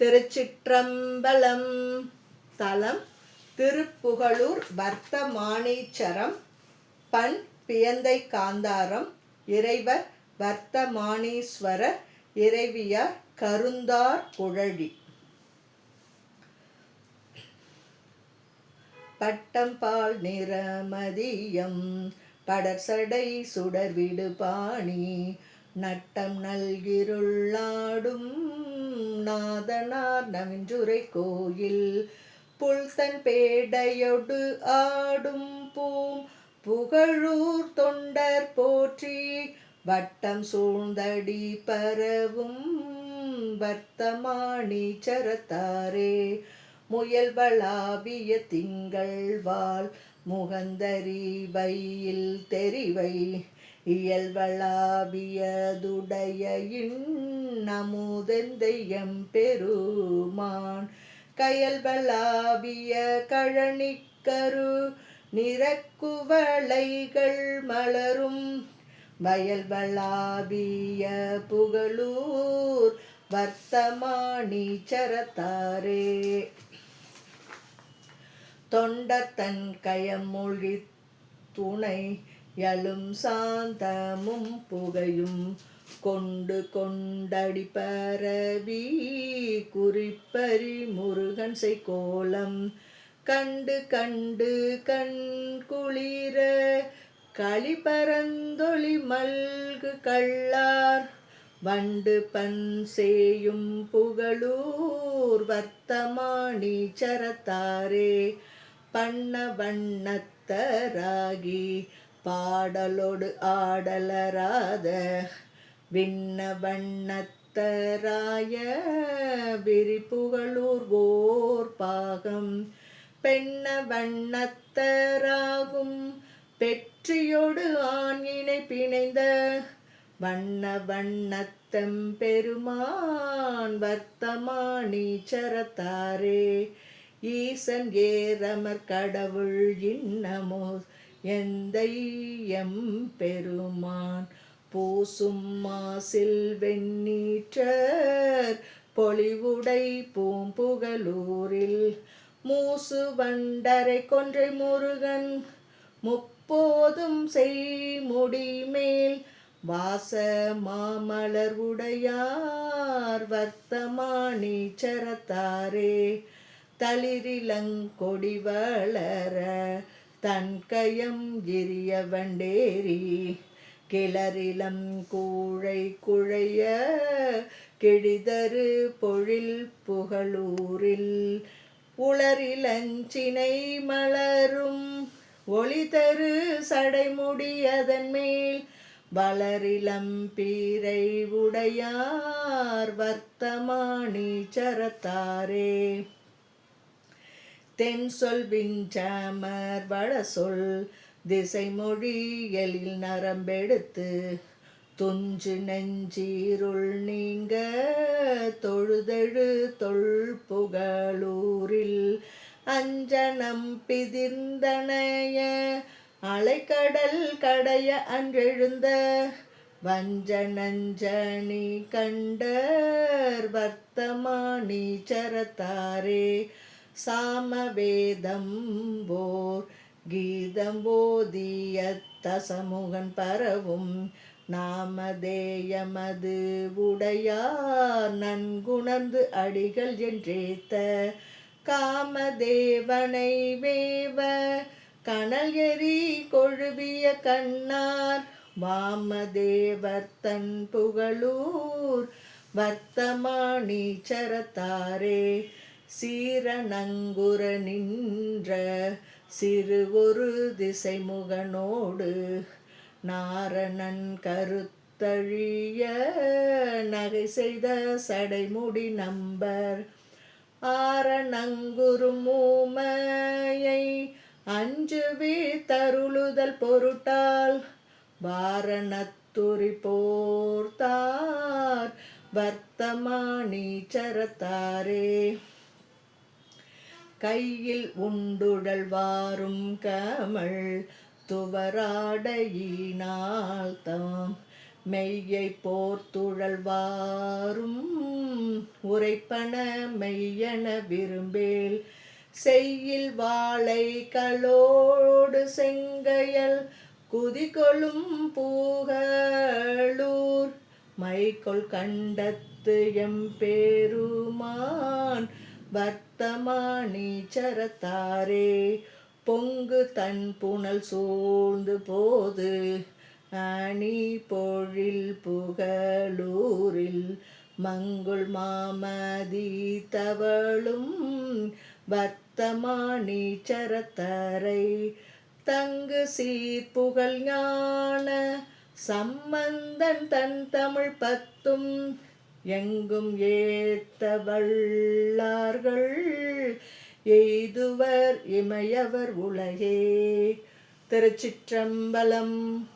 திருச்சிற்றம்பலம். தலம் திருப்புகழூர் வர்த்தமானீச்சரம். பண் பியந்தை காந்தாரம். இறைவர் வர்த்தமானீஸ்வரர். இறைவியார் கருந்தார் குழலி. பட்டம்பால் நிறமதியம் படர்சடை சுடர்விடு பாணி. நட்டம் நல்கிருளாடும் நாதனார் நவின்றுரை கோயில். புல்தன் பேடையொடு ஆடும் பூம் புகழூர் தொண்டர் போற்றி. வட்டம் சூழ்ந்தடி பரவும் வர்த்தமானீச்சரத்தாரே. முயல்வளாவிய திங்கள் வால் முகந்தரி வையில் தெரிவை. இயல்வளாவியதுடைய இன்னமுதெந்தையம் பெருமான். கயல்வளாவிய கழனிக்கரு நிறக்குவளைகள் மலரும். வயல்வளாவிய புகழூர் வர்த்தமானீச்சரத்தாரே. தொண்டர் தன் கயமொழி துணை யலும் சாந்தமும் புகையும். கொண்டு கொண்டடி பரவி குறிப்பறி முருகன் செய்கோலம். கண்டு கண்டு கண் குளிர களிபரந்தொளி மல்கு கள்ளார். வண்டு பண் சேயும் புகழூர் வர்த்தமானீச்சரத்தாரே. பண்ண வண்ணத்தராகி பாடலொடு ஆடலராத. விண்ண வண்ணத்தராய விரிபுகழூர் ஓர் பாகம். பெண்ண வண்ணத்தராகும் பெற்றியொடு ஆண் இணை பிணைந்த. வண்ண வண்ணத்தம் பெருமான் வர்த்தமானீச்சரத்தாரே. ஈசன் ஏரமர் கடவுள் இன்னமோ எந்தையம் பெருமான். பூசும் மாசில் வெண்ணீற்றர் பொலிவுடை பூம்புகழூரில். மூசு வண்டரை கொன்றை முருகன் முப்போதும் செய்முடிமேல். வாச மாமலர் உடையார் வர்த்தமானீச்சரத்தாரே. தளிரிலங்கொடி வளர தன்கயம் எரிய வண்டேரி. கிளரிலம் கூழை குழைய கிழிதரு பொழில் புகழூரில். உளரிலஞ்சினை மலரும் ஒளிதரு சடைமுடியதன் மேல். வளரிலம் பீரை உடையார் வர்த்தமானீச்சரத்தாரே. தென் சொல் விஞ்சமர் வடசொல் திசைமொழி எழில் நரம்பெடுத்து. துஞ்சு நெஞ்சீருள் நீங்க தொழுதெழு தொல்புகழூரில். அஞ்சனம் பிதிர்ந்தனைய அலைக்கடல் கடைய அன்றெழுந்த. வஞ்ச நஞ்சனி கண்டர் வர்த்தமானீச்சரத்தாரே. சாமவேதம் போர் கீதம் ஓதிய தசமுகன் பரவும். நாமதேயமது உடையார் நன்குணர்ந்து அடிகள் என்றேத்த. காமதேவனை வேவ கனல் எரி கொழுவிய கண்ணார். வாமதேவர் தன் புகழூர் வர்த்தமானீச்சரத்தாரே. சீரணங்குற நின்ற சிறு ஒரு திசைமுகனோடு. நாரணன் கருத்தழிய நகை செய்த சடைமுடி நம்பர். ஆரணங்குறும் ஊமையை அஞ்சுவி தருளுதல் பொருட்டால். வாரணத்துரி போர்த்தார் வர்த்தமானீச்சரத்தாரே. கையில் உண்டுழல் வாரும் கமழ் துவராடையினால் தாம். மெய்யை போர்த்துழல்வாரும் உரைப்பன மெய்யென விரும்பேல் செய்யில் வாழை களோடு செங்கையல் குதிகொளும் பூகளூர் மைகொள் கண்டத்து எம்பெருமான் வர்த்தமானீச்சரத்தாரே பொங்கு தன் புனல் சூழ்ந்து போது அணி பொழில் புகழூரில் மங்குள் மாமதி தவளும் வர்த்தமானீச்சரத்தரை தங்கு சீர்புகழ் ஞான சம்பந்தன் தன் தமிழ் பத்தும் எங்கும் ஏத்த வல்லார்கள் எய்துவர் இமையவர் உலகே. திருச்சிற்றம்பலம்.